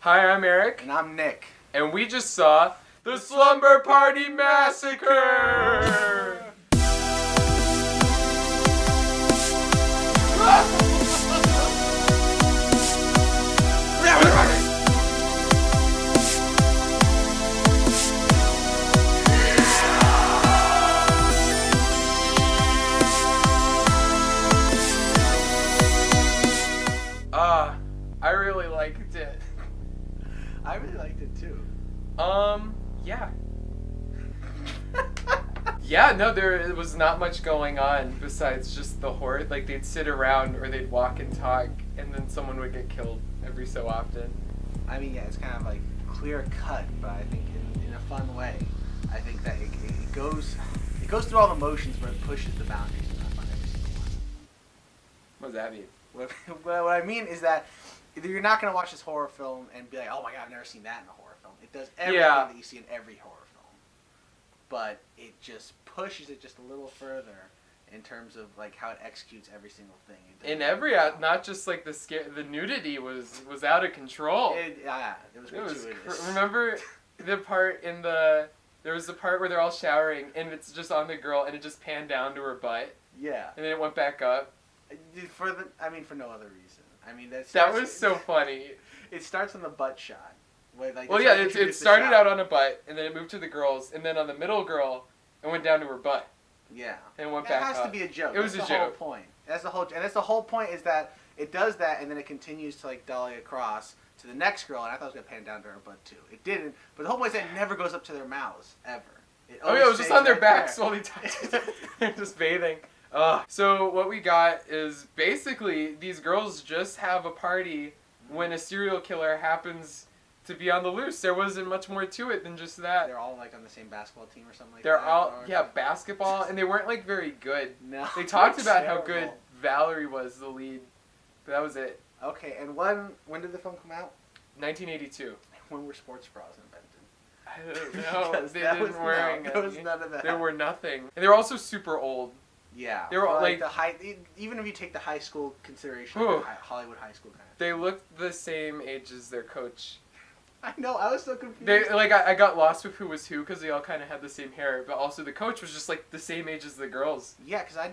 Hi, I'm Eric. And I'm Nick. And we just saw the Slumber Party Massacre! I really liked it. I really liked it too. Yeah. Yeah, no, there was not much going on besides just the horror. Like, they'd sit around or they'd walk and talk, and then someone would get killed every so often. I mean, yeah, it's kind of like clear cut, but I think in a fun way. I think that it goes through all the motions, but it pushes the boundaries of not fun every single one. What does that mean? What I mean is that you're not going to watch this horror film and be like, oh my god, I've never seen that in a horror film. It does everything that you see in every horror film. But it just pushes it just a little further in terms of like how it executes every single thing. In every, not just like the nudity was out of control. It was gratuitous. Remember the part there was the part where they're all showering and it's just on the girl and it just panned down to her butt. Yeah. And then it went back up. For no other reason. I mean, that was so funny. It starts on the butt shot. It started out on a butt, and then it moved to the girls, and then on the middle girl, it went down to her butt. Yeah. And it went back up. It has to be a joke. It was a joke. That's the whole point. That's the whole point is that it does that, and then it continues to like dolly across to the next girl, and I thought it was gonna pan down to her butt too. It didn't, but the whole point is that it never goes up to their mouths ever. It was just on their backs while they touched it. They're just bathing. So what we got is basically these girls just have a party when a serial killer happens to be on the loose. There wasn't much more to it than just that. They're all like on the same basketball team or something like that. They're all basketball, and they weren't like very good. No. They talked about how good Valerie was, the lead, but that was it. Okay, and when did the film come out? 1982. When were sports bras invented? I don't know. There was none of that. There were nothing, and they were also super old. Yeah, they were like the high. Even if you take the high school consideration, Hollywood high school kind of. They looked the same age as their coach. I know. I was so confused. I got lost with who was who because they all kind of had the same hair, but also the coach was just like the same age as the girls. Yeah, because I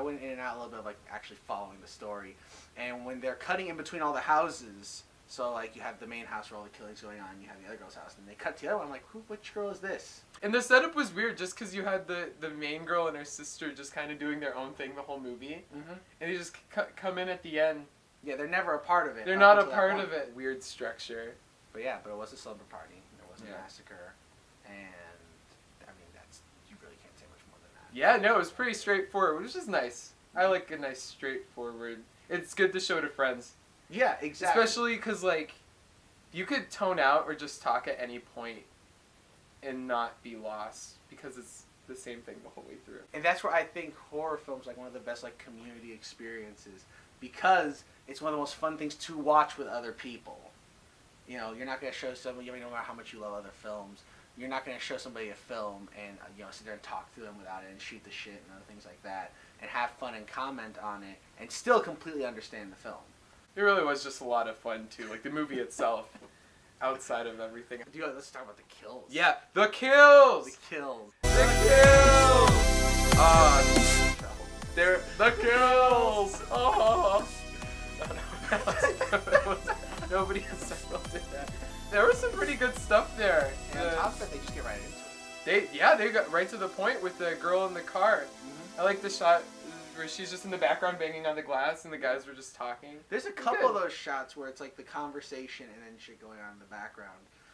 went in and out a little bit of like actually following the story, and when they're cutting in between all the houses. So, like, you have the main house where all the killings going on, you have the other girl's house, and they cut to the other one. I'm like, which girl is this? And the setup was weird just because you had the main girl and her sister just kind of doing their own thing the whole movie. Mm-hmm. And they just come in at the end. Yeah, they're never a part of it. They're not a part of it. Weird structure. But yeah, it was a slumber party. There was a massacre. And, I mean, you really can't say much more than that. Yeah, no, it was pretty straightforward, which is nice. I like a nice straightforward. It's good to show to friends. Yeah, exactly. Especially because, like, you could tone out or just talk at any point and not be lost because it's the same thing the whole way through. And that's where I think horror films like one of the best like community experiences because it's one of the most fun things to watch with other people. You know, you're not going to show somebody, no matter how much you love other films, you're not going to show somebody a film and sit there and talk to them without it and shoot the shit and other things like that and have fun and comment on it and still completely understand the film. It really was just a lot of fun, too. Like, the movie itself, outside of everything. Let's talk about the kills. Yeah, the kills! The kills. The kills! They're the kills! Oh! Nobody has did that. There was some pretty good stuff there. And on top of it, they just get right into it. They got right to the point with the girl in the car. Mm-hmm. I like the shot where she's just in the background banging on the glass and the guys were just talking. There's a couple of those shots where it's like the conversation and then shit going on in the background.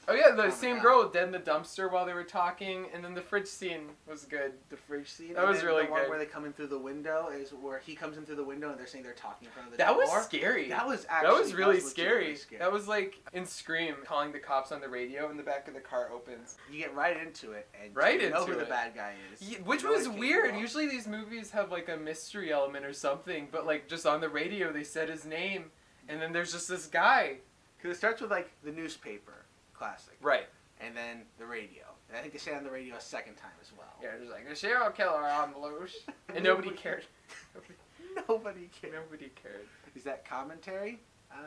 Oh yeah, the same girl dead in the dumpster while they were talking, and then the fridge scene was good. The fridge scene? That was really good. The one where they come in through the window is where he comes in through the window and they're saying they're talking in front of the door. That was scary. That was really scary. That was like in Scream, calling the cops on the radio and the back of the car opens. You get right into it and you know who the bad guy is. Yeah, which was weird. Usually these movies have like a mystery element or something, but like just on the radio they said his name and then there's just this guy. Because it starts with like the newspaper, classic. Right. And then the radio. And I think they say it on the radio a second time as well. Yeah, there's like a serial killer on the loose. And nobody cared. Nobody cared. Nobody cared. Is that commentary? No.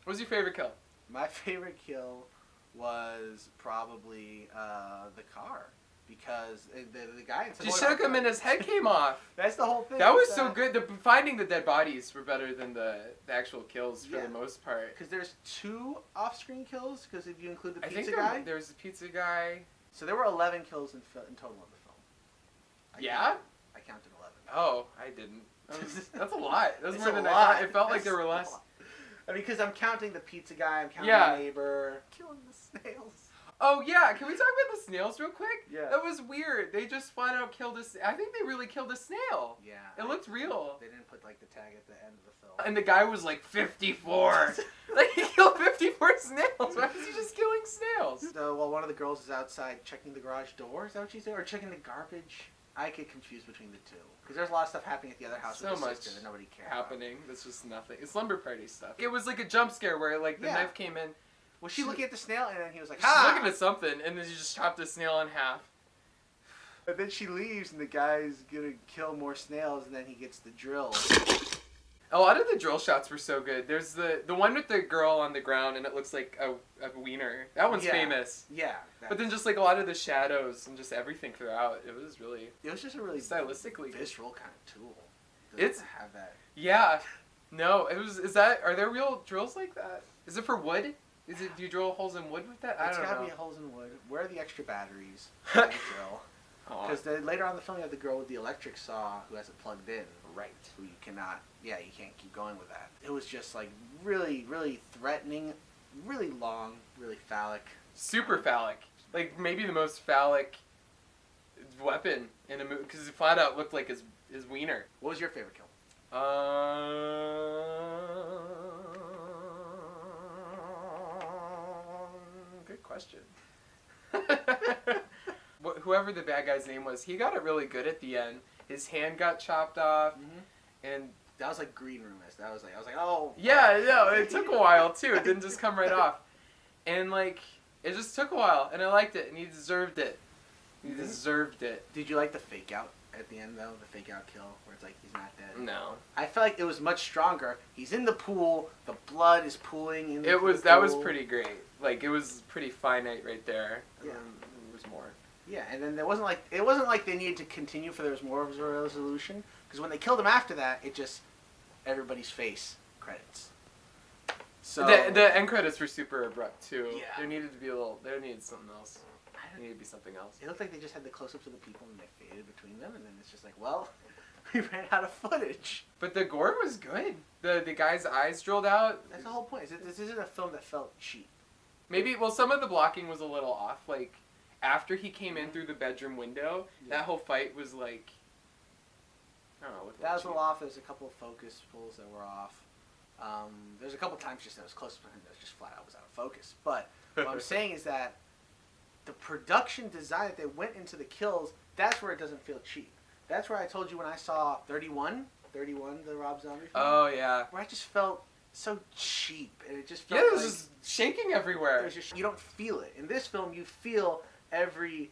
What was your favorite kill? My favorite kill was probably the car. Because the guy... She shook him and his head came off. That's the whole thing. That was so good. Finding the dead bodies were better than the actual kills for the most part. Because there's 2 off-screen kills, because if you include the pizza guy. I guy. think there's a pizza guy. So there were 11 kills in total in the film. I counted 11. Oh, I didn't. That's a lot. That's more than I thought. It felt like there were less. I mean, because I'm counting the pizza guy, I'm counting the neighbor. Killing the snails. Oh, yeah. Can we talk about the snails real quick? Yeah. That was weird. They just flat out killed I think they really killed a snail. Yeah. It looked real. They didn't put, like, the tag at the end of the film. And the guy was, like, 54. Like, he killed 54 snails. Why was he just killing snails? So, while one of the girls is outside checking the garage door, is that what she's doing? Or checking the garbage? I get confused between the two. Because there's a lot of stuff happening at the other house with the sister that nobody cares happening. That's just nothing. It's slumber party stuff. It was like a jump scare where, like, the knife came in. Was she looking at the snail, and then he was like, she's looking at something, and then she just chopped the snail in half. But then she leaves, and the guy's gonna kill more snails, and then he gets the drill. A lot of the drill shots were so good. There's the one with the girl on the ground, and it looks like a wiener. That one's famous. Yeah. But then just like a lot of the shadows and just everything throughout, it was just a really stylistically visceral kind of tool. It's have that. Yeah. No, it was. Are there real drills like that? Is it for wood? Do you drill holes in wood with that? I don't know. It's gotta be holes in wood. Where are the extra batteries? Drill. Because later on in the film, you have the girl with the electric saw who has it plugged in. Right. Who you cannot. Yeah, you can't keep going with that. It was just like really, really threatening, really long, really phallic. Super phallic. Like maybe the most phallic weapon in a movie because it flat out looked like his wiener. What was your favorite kill? Good question. Whoever the bad guy's name was, he got it really good at the end. His hand got chopped off, and that was like green room-esque. I was like, oh. Yeah, no, it took a while too. It didn't just come right off, and like it just took a while, and I liked it, and he deserved it. He deserved it. Did you like the fake out at the end though? The fake out kill where it's like he's not dead. No. I felt like it was much stronger. He's in the pool. The blood is pooling in. That was pretty great. Like it was pretty finite right there. Yeah. There was more. Yeah, and then it wasn't like they needed to continue for there was more of a resolution because when they killed him after that, it just everybody's face credits. So the end credits were super abrupt too. Yeah. There needed something else. There needed to be something else. It looked like they just had the close-ups of the people and they faded between them, and then it's just like, well, we ran out of footage. But the gore was good. The guy's eyes drilled out. That's the whole point. This isn't a film that felt cheap. Maybe some of the blocking was a little off. Like after he came in through the bedroom window, that whole fight was like. I don't know. That was a little off. There's a couple of focus pulls that were off. There's a couple of times just that was close to him that was just flat out was out of focus. But what I'm saying is that the production design that they went into the kills, that's where it doesn't feel cheap. That's where I told you when I saw 31, the Rob Zombie film. Oh, yeah. Where I just felt so cheap. And it just felt it was just shaking everywhere. It was just, you don't feel it. In this film, you feel every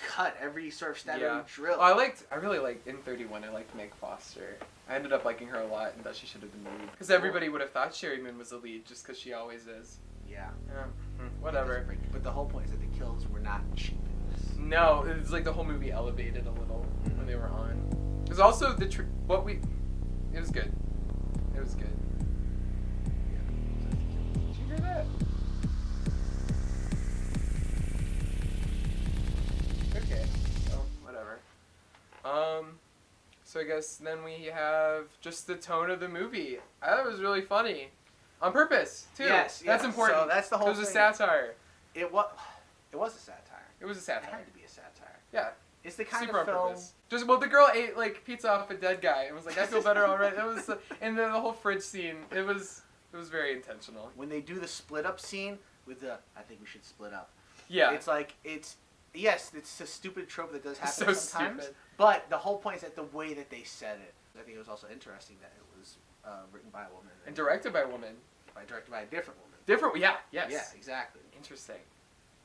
cut, every sort of stab, every drill. Well, I really liked, in 31, I liked Meg Foster. I ended up liking her a lot and thought she should have been the lead. Because everybody would have thought Sherryman was the lead just because she always is. Yeah. Whatever. But the whole point is that the kills were not cheap in this. No, it's like the whole movie elevated a little when they were on. There's also it was good. It was good. Yeah. Did you hear that? Okay. Oh, whatever. So I guess then we have just the tone of the movie. I thought it was really funny. On purpose, too. Yes, that's important. So that's the whole thing. It was thing. a satire. It was a satire. It was a satire. It had to be a satire. Yeah. It's the kind Super of film. on purpose. The girl ate like pizza off a dead guy and was like, I feel better already. It was, and then the whole fridge scene. It was very intentional. When they do the split up scene with the, I think we should split up. Yeah. It's like yes, it's a stupid trope that does happen so sometimes. Stupid. But the whole point is that the way that they said it. I think it was also interesting that it was written by a woman and directed by a woman. Directed by a different woman. Different, yeah, yes. Yeah, exactly. Interesting.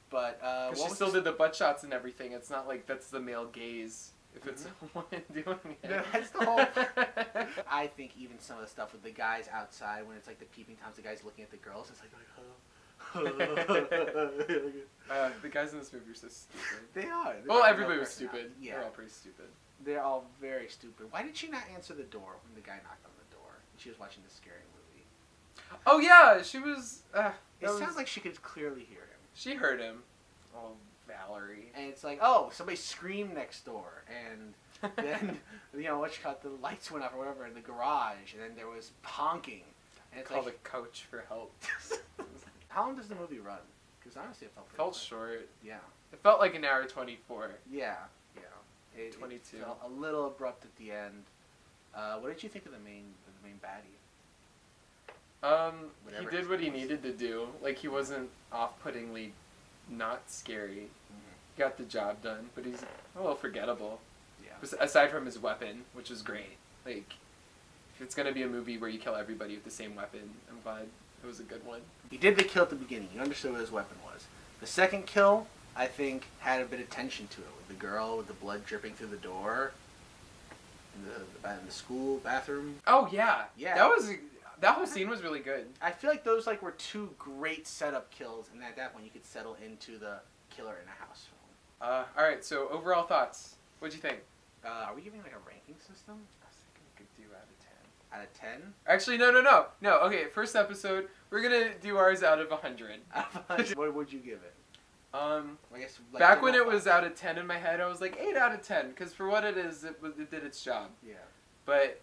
But she still did the butt shots and everything. It's not like that's the male gaze if it's a woman doing it. No, that's the whole. I think even some of the stuff with the guys outside when it's like the peeping toms, the guys looking at the girls, it's like oh. The guys in this movie are so stupid. They are. Well, everybody was stupid. Yeah. They're all pretty stupid. They're all very stupid. Why did she not answer the door when the guy knocked on the door? She was watching the scary movie. Oh yeah, she was. It sounds like she could clearly hear him. She heard him. Oh, Valerie. And it's like, oh, somebody screamed next door, and then the lights went off or whatever in the garage, and then there was honking. And it's Call like, the coach for help. how long does the movie run? Because honestly, it felt Felt short. Yeah. It felt like an hour 24. Yeah. It 22. felt a little abrupt at the end. What did you think of the main baddie? He did what he needed to do. Like, he wasn't off-puttingly not scary. He got the job done, but he's a little forgettable. Yeah. Aside from his weapon, which is great. Like, if it's gonna be a movie where you kill everybody with the same weapon, I'm glad it was a good one. He did the kill at the beginning. You understood what his weapon was. The second kill, I think, had a bit of tension to it, with the girl with the blood dripping through the door in the school bathroom. Oh yeah, Yeah. That whole scene was really good. I feel like those were two great setup kills, and at that point you could settle into the killer in a house film. All right. So overall thoughts. What'd you think? Are we giving like a ranking system? I was thinking we could do out of 10. Out of 10? Actually, no. Okay, first episode, we're gonna do ours out of 100. What would you give it? I guess back when it was out of 10 in my head, I was like 8 out of 10, because for what it is, it did its job. Yeah. But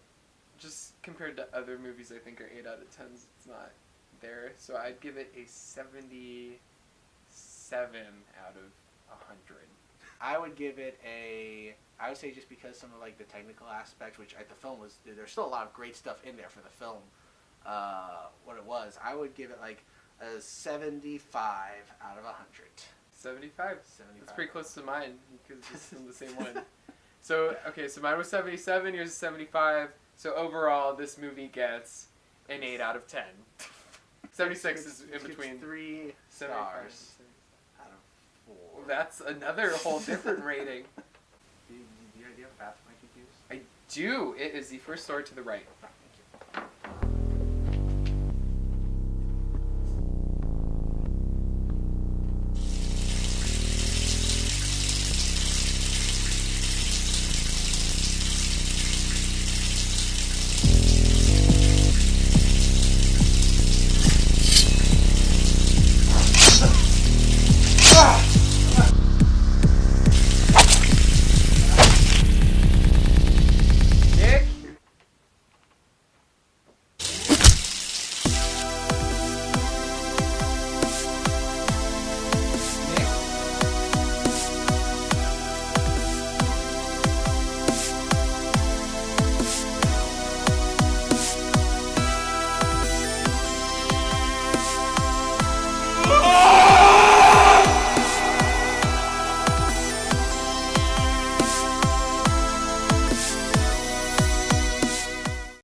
just compared to other movies, I think are 8 out of 10s. It's not there, so I'd give it a 77 out of 100. I would give it I would say just because some of like the technical aspects, which the film was, there's still a lot of great stuff in there for the film. What it was, I would give it like a 75 out of 100. 75. That's pretty close to mine because it's in the same one. So okay, so mine was 77. Yours is 75. So overall, this movie gets an 8 out of 10. 76 is in between. 3 stars out of 4. That's another whole different rating. Do you have a bathroom I could use? I do. It is the first door to the right.